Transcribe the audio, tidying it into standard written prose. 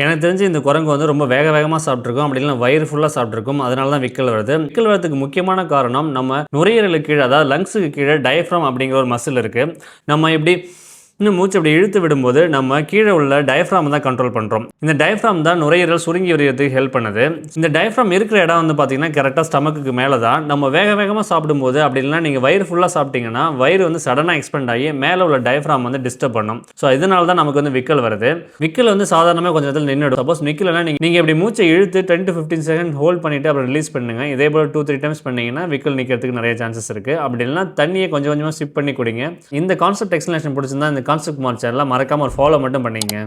எனக்கு தெரிஞ்சு இந்த குரங்கு வந்து ரொம்ப வேக வேகமாக சாப்பிட்ருக்கும், அப்படி இல்லைனா வயிறு ஃபுல்லாக சாப்பிட்ருக்கும். அதனால தான் விக்கல் வருது. விக்கல் வரதுக்கு முக்கியமான காரணம் நம்ம நுரையீரலுக்கு கீழே, அதாவது லங்ஸுக்கு கீழே டயஃப்ராம் அப்படிங்கிற ஒரு மசில் இருக்குது. நம்ம இப்படி இன்னும் மூச்சு அப்படி இழுத்து விடும்போது நம்ம கீழே உள்ள டயஃப்ராம் தான் கண்ட்ரோல் பண்ணுறோம். இந்த டயஃப்ராம் தான் நுரையீரல் சுருங்கி வரையறதுக்கு ஹெல்ப் பண்ணுது. இந்த டயஃப்ராம் இருக்கிற இடம் வந்து பார்த்தீங்கன்னா கரெக்டாக ஸ்டமக்குக்கு மேலே தான். நம்ம வேக வேகமாக சாப்பிடும்போது அப்படி இல்லைனா நீங்கள் வயிறு ஃபுல்லாக சாப்பிட்டீங்கன்னா வயிறு வந்து சடனாக எக்ஸ்பெண்ட் ஆகி மேலே உள்ள டயஃப்ராம் வந்து டிஸ்டர்ப் பண்ணும். ஸோ இதனால தான் நமக்கு வந்து விக்கல் வருது. விக்கல் வந்து சாதாரணமாக கொஞ்சம் இடத்துல நின்றுடும். சப்போஸ் நிற்கலன்னா நீங்கள் இப்படி மூச்சை இழுத்து 10 to 15 செகண்ட் ஹோல்ட் பண்ணிவிட்டு அப்புறம் ரிலீஸ் பண்ணுங்க. இதே போல் 2-3 டைம்ஸ் பண்ணிங்கன்னா விக்கல் நிற்கிறதுக்கு நிறைய சான்சஸ் இருக்குது. அப்படி இல்லைனா தண்ணியை கொஞ்சம் கொஞ்சமாக சிப் பண்ணி குடிங்க. இந்த கான்செப்ட் எக்ஸ்பிளனேஷன் பிடிச்சிருந்தா இந்த கான்செப்ட் மார்க் சேனலை மறக்காமல் ஒரு ஃபாலோ மட்டும் பண்ணிங்க.